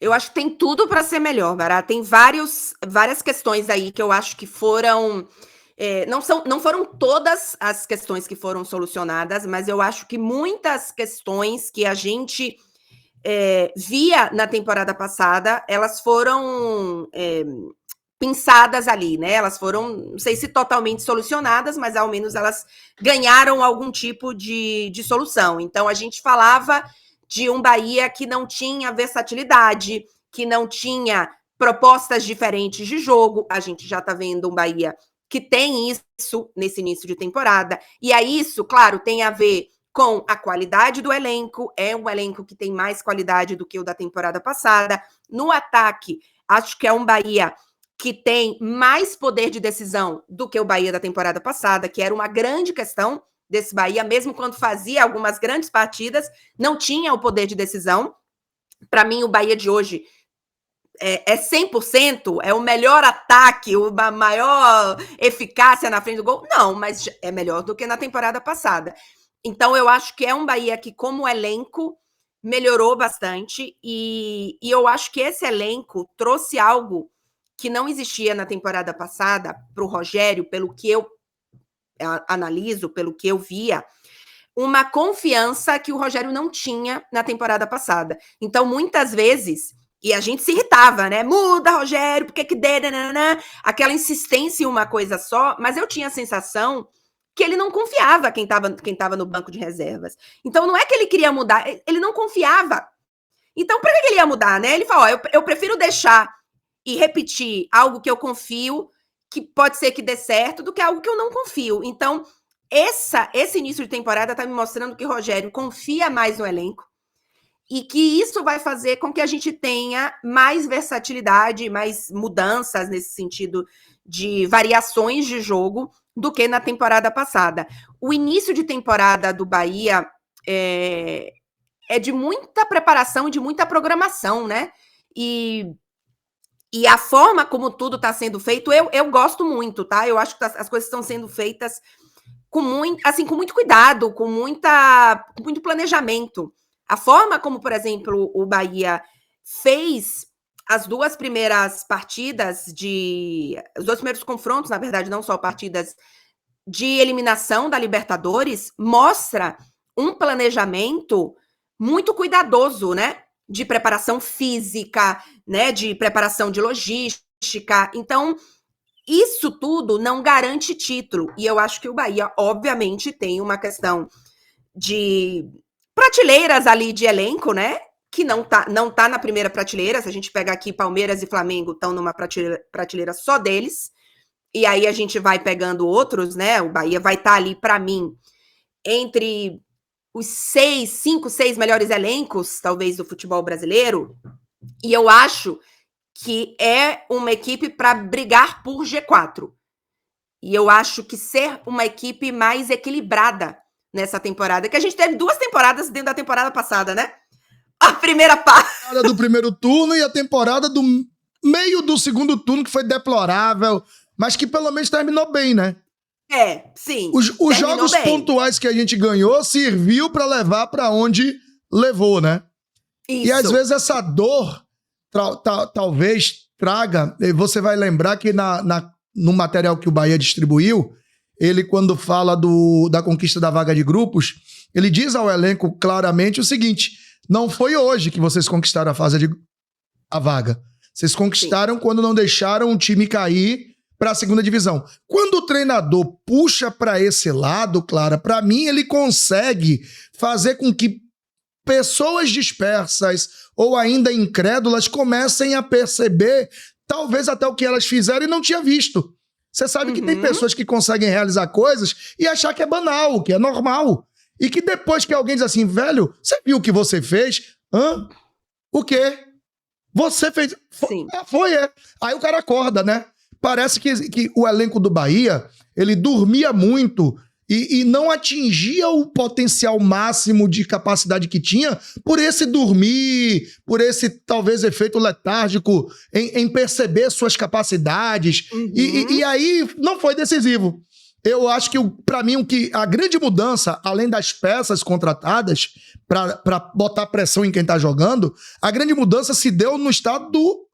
Eu acho que tem tudo para ser melhor, Vará. Tem várias questões aí que eu acho que foram. Não foram todas as questões que foram solucionadas, mas eu acho que muitas questões que a gente via na temporada passada, elas foram pensadas ali, né? Elas foram, não sei se totalmente solucionadas, mas ao menos elas ganharam algum tipo de solução. Então a gente falava de um Bahia que não tinha versatilidade, que não tinha propostas diferentes de jogo. A gente já está vendo um Bahia que tem isso nesse início de temporada. E aí isso, claro, tem a ver com a qualidade do elenco. É um elenco que tem mais qualidade do que o da temporada passada. No ataque, acho que é um Bahia que tem mais poder de decisão do que o Bahia da temporada passada, que era uma grande questão desse Bahia, mesmo quando fazia algumas grandes partidas, não tinha o poder de decisão. Para mim, o Bahia de hoje é 100%, é o melhor ataque, a maior eficácia na frente do gol? Não, mas é melhor do que na temporada passada. Então, eu acho que é um Bahia que, como elenco, melhorou bastante, e eu acho que esse elenco trouxe algo que não existia na temporada passada para o Rogério, pelo que eu analiso, pelo que eu via, uma confiança que o Rogério não tinha na temporada passada. Então, muitas vezes, e a gente se irritava, né? Muda, Rogério, por que que dê, nananã? Aquela insistência em uma coisa só, mas eu tinha a sensação que ele não confiava quem estava no banco de reservas. Então, não é que ele queria mudar, ele não confiava. Então, para que ele ia mudar, né? Ele falou, eu prefiro deixar e repetir algo que eu confio, que pode ser que dê certo, do que algo que eu não confio. Então, esse início de temporada está me mostrando que o Rogério confia mais no elenco e que isso vai fazer com que a gente tenha mais versatilidade, mais mudanças nesse sentido de variações de jogo do que na temporada passada. O início de temporada do Bahia é de muita preparação e de muita programação, né? E a forma como tudo está sendo feito, eu gosto muito, tá? Eu acho que as coisas estão sendo feitas com muito cuidado, com muito planejamento. A forma como, por exemplo, o Bahia fez as duas primeiras partidas os dois primeiros confrontos, na verdade, não só partidas de eliminação da Libertadores, mostra um planejamento muito cuidadoso, né? De preparação física, né? De preparação de logística. Então, isso tudo não garante título. E eu acho que o Bahia, obviamente, tem uma questão de prateleiras ali de elenco, né? Que não tá na primeira prateleira. Se a gente pegar aqui, Palmeiras e Flamengo estão numa prateleira só deles. E aí a gente vai pegando outros, né? O Bahia vai estar ali, para mim, entre os 5, 6 melhores elencos, talvez, do futebol brasileiro. E eu acho que é uma equipe para brigar por G4. E eu acho que ser uma equipe mais equilibrada nessa temporada, que a gente teve 2 temporadas dentro da temporada passada, né? A primeira parte do primeiro turno e a temporada do meio do segundo turno, que foi deplorável, mas que pelo menos terminou bem, né? Sim. Os jogos pontuais que a gente ganhou serviu para levar para onde levou, né? Isso. E às vezes essa dor talvez traga... Você vai lembrar que no material que o Bahia distribuiu, ele, quando fala da conquista da vaga de grupos, ele diz ao elenco claramente o seguinte: não foi hoje que vocês conquistaram a vaga. Vocês conquistaram quando não deixaram o time cair para a segunda divisão. Quando o treinador puxa para esse lado, Clara, para mim ele consegue fazer com que pessoas dispersas ou ainda incrédulas comecem a perceber talvez até o que elas fizeram e não tinha visto. Você sabe que tem pessoas que conseguem realizar coisas e achar que é banal, que é normal. E que depois que alguém diz assim, velho, você viu o que você fez? Hã? O quê? Você fez... Sim. Foi. Aí o cara acorda, né? Parece que o elenco do Bahia, ele dormia muito e não atingia o potencial máximo de capacidade que tinha por esse dormir, por esse, talvez, efeito letárgico em perceber suas capacidades. E aí não foi decisivo. Eu acho que, para mim, a grande mudança, além das peças contratadas para botar pressão em quem tá jogando, a grande mudança se deu no estado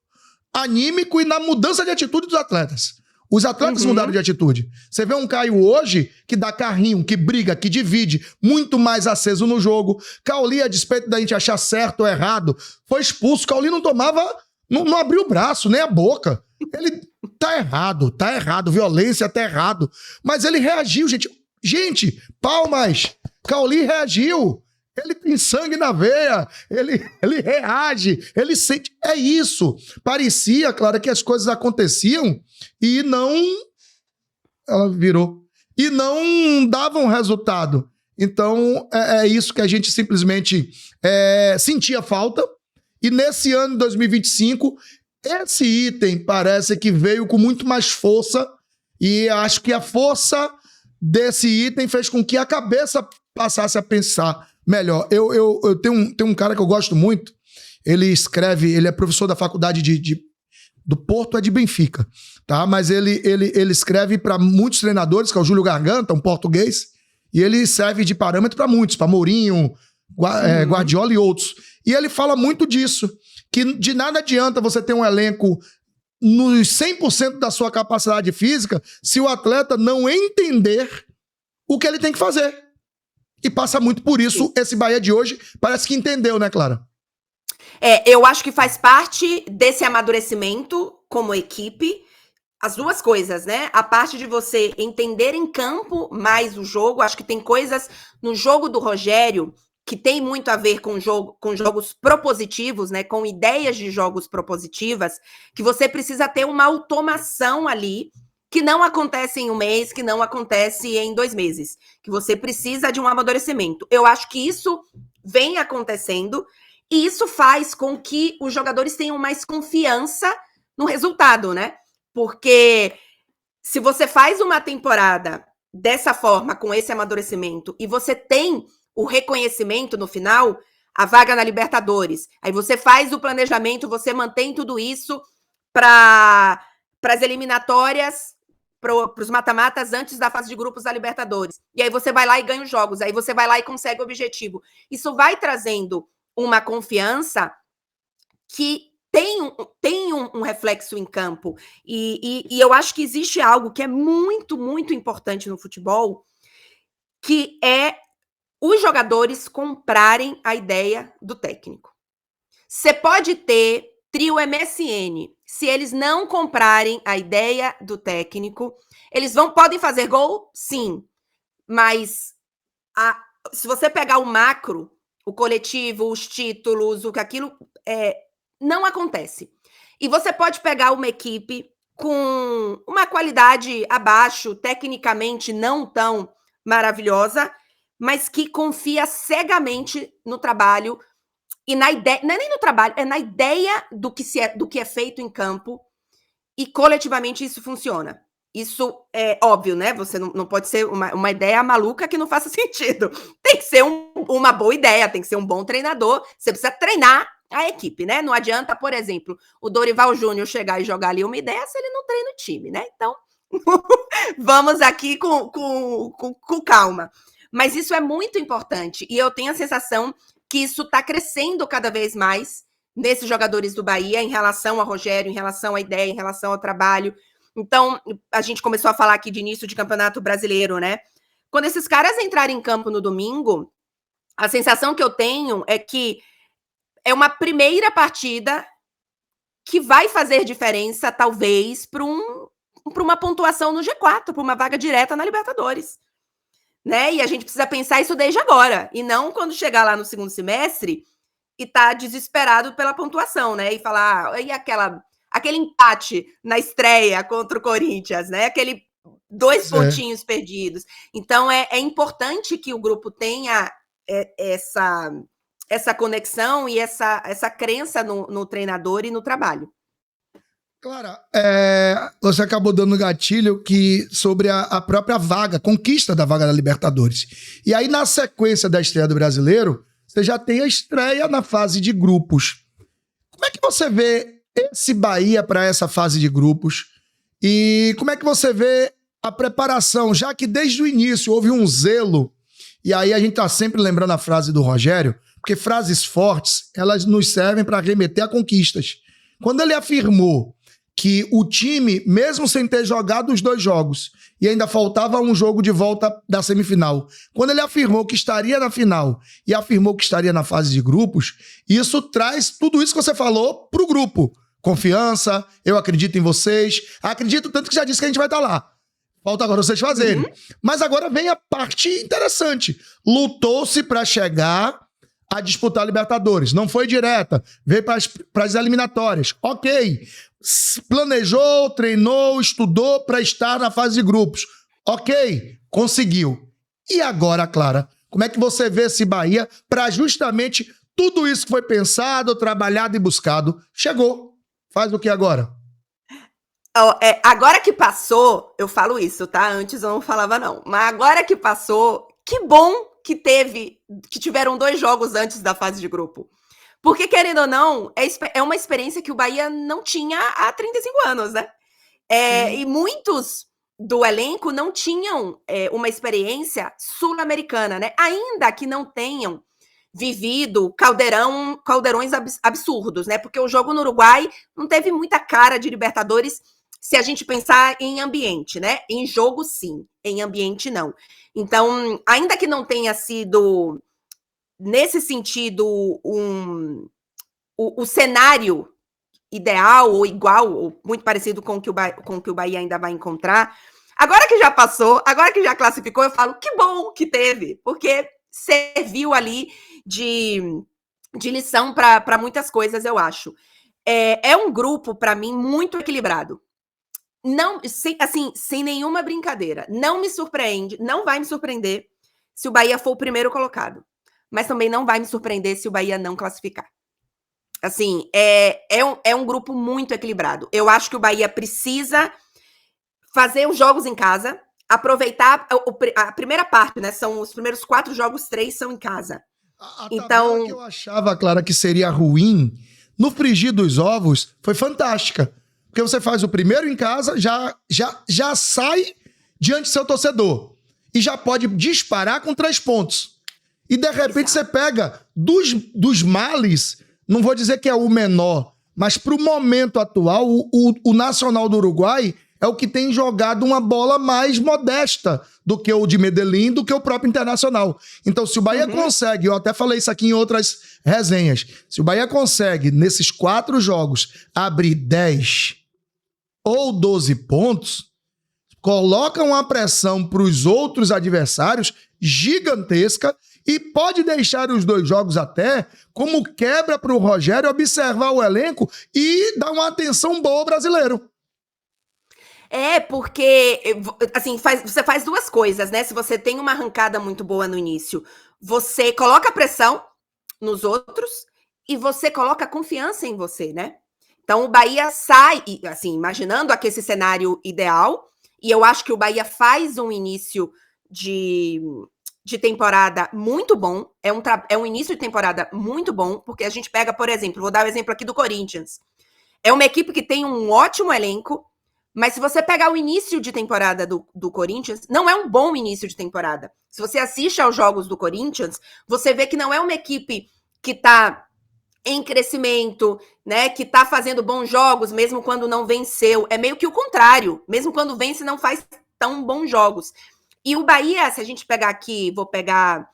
anímico e na mudança de atitude dos atletas. Os atletas mudaram de atitude. Você vê um Caio hoje que dá carrinho, que briga, que divide, muito mais aceso no jogo. Cauli, a despeito da gente achar certo ou errado, foi expulso. Cauli não tomava, não abriu o braço, nem a boca. Ele tá errado, violência tá errado. Mas ele reagiu, gente. Gente, palmas. Cauli reagiu. Ele tem sangue na veia, ele reage, ele sente. É isso. Parecia, claro, que as coisas aconteciam e não... Ela virou. E não davam resultado. Então, é isso que a gente simplesmente sentia falta. E nesse ano de 2025, esse item parece que veio com muito mais força. E acho que a força desse item fez com que a cabeça passasse a pensar melhor. Eu tenho um cara que eu gosto muito, ele é professor da faculdade do Porto, de Benfica, tá? Mas ele escreve para muitos treinadores, que é o Júlio Garganta, um português, e ele serve de parâmetro para muitos, para Mourinho, Guardiola e outros. E ele fala muito disso, que de nada adianta você ter um elenco nos 100% da sua capacidade física se o atleta não entender o que ele tem que fazer. E passa muito por isso. Esse Bahia de hoje parece que entendeu, né, Clara? Eu acho que faz parte desse amadurecimento como equipe, as duas coisas, né? A parte de você entender em campo mais o jogo. Acho que tem coisas no jogo do Rogério que tem muito a ver com jogos propositivos, né? Com ideias de jogos propositivas, que você precisa ter uma automação ali que não acontece em um mês, que não acontece em 2 meses, que você precisa de um amadurecimento. Eu acho que isso vem acontecendo e isso faz com que os jogadores tenham mais confiança no resultado, né? Porque se você faz uma temporada dessa forma, com esse amadurecimento, e você tem o reconhecimento no final, a vaga na Libertadores, aí você faz o planejamento, você mantém tudo isso para as eliminatórias, para os mata-matas antes da fase de grupos da Libertadores. E aí você vai lá e ganha os jogos, aí você vai lá e consegue o objetivo. Isso vai trazendo uma confiança que tem um reflexo em campo. E eu acho que existe algo que é muito, muito importante no futebol, que é os jogadores comprarem a ideia do técnico. Você pode ter trio MSN. Se eles não comprarem a ideia do técnico, eles podem fazer gol? Sim. Mas se você pegar o macro, o coletivo, os títulos, o que aquilo não acontece. E você pode pegar uma equipe com uma qualidade abaixo, tecnicamente não tão maravilhosa, mas que confia cegamente no trabalho e na ideia, não é nem no trabalho, é na ideia do que é feito em campo, e coletivamente isso funciona. Isso é óbvio, né? Você não pode ser uma ideia maluca que não faça sentido. Tem que ser uma boa ideia, tem que ser um bom treinador. Você precisa treinar a equipe, né? Não adianta, por exemplo, o Dorival Júnior chegar e jogar ali uma ideia se ele não treina o time, né? Então, vamos aqui com calma. Mas isso é muito importante. E eu tenho a sensação que isso está crescendo cada vez mais nesses jogadores do Bahia em relação ao Rogério, em relação à ideia, em relação ao trabalho. Então, a gente começou a falar aqui de início de campeonato brasileiro, né? Quando esses caras entrarem em campo no domingo, a sensação que eu tenho é que é uma primeira partida que vai fazer diferença, talvez, para uma pontuação no G4, para uma vaga direta na Libertadores. Né? E a gente precisa pensar isso desde agora, e não quando chegar lá no segundo semestre e tá desesperado pela pontuação, né? E falar, e aquele empate na estreia contra o Corinthians, né? Aquele 2 pontinhos perdidos. Então, é importante que o grupo tenha essa conexão e essa crença no treinador e no trabalho. Clara, você acabou dando gatilho sobre a própria vaga, conquista da vaga da Libertadores. E aí, na sequência da estreia do Brasileiro, você já tem a estreia na fase de grupos. Como é que você vê esse Bahia para essa fase de grupos? E como é que você vê a preparação, já que desde o início houve um zelo, e aí a gente tá sempre lembrando a frase do Rogério, porque frases fortes, elas nos servem para remeter a conquistas. Quando ele afirmou que o time, mesmo sem ter jogado os 2 jogos, e ainda faltava um jogo de volta da semifinal, quando ele afirmou que estaria na final e afirmou que estaria na fase de grupos, isso traz tudo isso que você falou pro grupo. Confiança, eu acredito em vocês, acredito tanto que já disse que a gente vai estar lá. Falta agora vocês fazerem. Mas agora vem a parte interessante. Lutou-se para chegar a disputar a Libertadores. Não foi direta. Veio para as eliminatórias. Ok. Planejou, treinou, estudou para estar na fase de grupos. Ok. Conseguiu. E agora, Clara, como é que você vê esse Bahia para justamente tudo isso que foi pensado, trabalhado e buscado? Chegou. Faz o que agora? Agora que passou, eu falo isso, tá? Antes eu não falava, não. Mas agora que passou, que bom que tiveram 2 jogos antes da fase de grupo. Porque, querendo ou não, é uma experiência que o Bahia não tinha há 35 anos, né? E muitos do elenco não tinham uma experiência sul-americana, né? Ainda que não tenham vivido caldeirões absurdos, né? Porque o jogo no Uruguai não teve muita cara de Libertadores, se a gente pensar em ambiente, né? Em jogo, sim. Em ambiente, não. Então, ainda que não tenha sido, nesse sentido, o cenário ideal ou igual, ou muito parecido com o que o Bahia ainda vai encontrar, agora que já passou, agora que já classificou, eu falo, que bom que teve, porque serviu ali de lição para muitas coisas, eu acho. É um grupo, para mim, muito equilibrado. Não, sem nenhuma brincadeira. Não me surpreende, não vai me surpreender se o Bahia for o primeiro colocado. Mas também não vai me surpreender se o Bahia não classificar. Assim, é um grupo muito equilibrado. Eu acho que o Bahia precisa fazer os jogos em casa, aproveitar a primeira parte, né? São os primeiros 4 jogos, 3 são em casa. A tabela que eu achava, Clara, que seria ruim, no frigir dos ovos, foi fantástica. Porque você faz o primeiro em casa, já sai diante do seu torcedor. E já pode disparar com 3 pontos. E de repente você pega dos males, não vou dizer que é o menor, mas para o momento atual, o Nacional do Uruguai é o que tem jogado uma bola mais modesta do que o de Medellín, do que o próprio Internacional. Então, se o Bahia consegue, eu até falei isso aqui em outras resenhas, se o Bahia consegue, nesses 4 jogos, abrir 10 ou 12 pontos, coloca uma pressão para os outros adversários gigantesca e pode deixar os 2 jogos até como quebra para o Rogério observar o elenco e dar uma atenção boa ao brasileiro. Porque, assim, você faz 2 coisas, né? Se você tem uma arrancada muito boa no início, você coloca pressão nos outros e você coloca confiança em você, né? Então, o Bahia sai, assim, imaginando aqui esse cenário ideal, e eu acho que o Bahia faz um início de temporada muito bom, é um início de temporada muito bom, porque a gente pega, por exemplo, vou dar o exemplo aqui do Corinthians. É uma equipe que tem um ótimo elenco, mas se você pegar o início de temporada do Corinthians, não é um bom início de temporada. Se você assiste aos jogos do Corinthians, você vê que não é uma equipe que está em crescimento, né, que tá fazendo bons jogos, mesmo quando não venceu. É meio que o contrário. Mesmo quando vence, não faz tão bons jogos. E o Bahia, se a gente pegar aqui, vou pegar,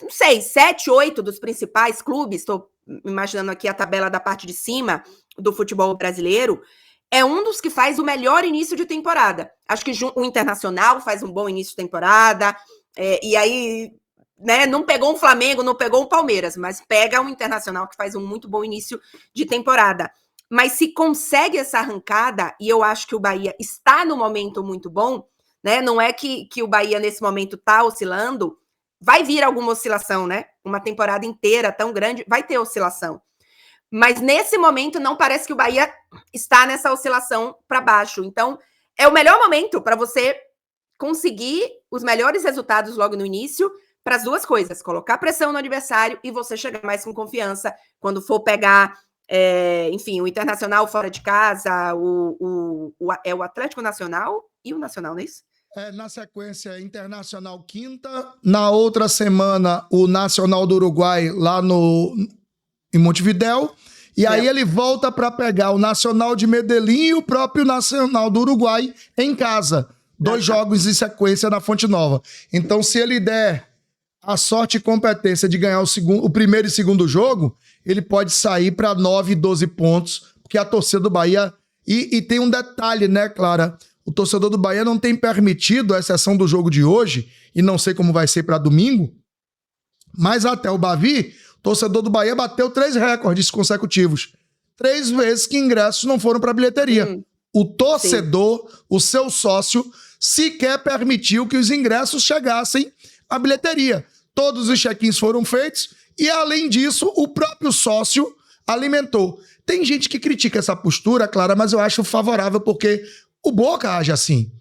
não sei, 7, 8 dos principais clubes, estou imaginando aqui a tabela da parte de cima do futebol brasileiro, é um dos que faz o melhor início de temporada. Acho que o Internacional faz um bom início de temporada, e aí, né, não pegou um Flamengo, não pegou um Palmeiras, mas pega um Internacional que faz um muito bom início de temporada. Mas se consegue essa arrancada, e eu acho que o Bahia está no momento muito bom, né? Não é que o Bahia nesse momento está oscilando, vai vir alguma oscilação, né? Uma temporada inteira tão grande, vai ter oscilação. Mas nesse momento não parece que o Bahia está nessa oscilação para baixo. Então, é o melhor momento para você conseguir os melhores resultados logo no início, para as 2 coisas, colocar pressão no adversário e você chegar mais com confiança quando for pegar Enfim, o Internacional fora de casa, é o Atlético Nacional e o Nacional, não é isso? Na sequência, Internacional quinta. Na outra semana, o Nacional do Uruguai lá em Montevidéu. E aí ele volta para pegar o Nacional de Medellín e o próprio Nacional do Uruguai em casa. 2 jogos em sequência na Fonte Nova. Então, se ele der a sorte e competência de ganhar o primeiro e segundo jogo, ele pode sair para 9, 12 pontos, porque a torcida do Bahia... E tem um detalhe, né, Clara? O torcedor do Bahia não tem permitido, à exceção do jogo de hoje, e não sei como vai ser para domingo, mas até o Bavi, o torcedor do Bahia bateu 3 recordes consecutivos. 3 vezes que ingressos não foram para bilheteria. O torcedor, o seu sócio, sequer permitiu que os ingressos chegassem à bilheteria. Todos os check-ins foram feitos e, além disso, o próprio sócio alimentou. Tem gente que critica essa postura, Clara, mas eu acho favorável porque o Boca age assim.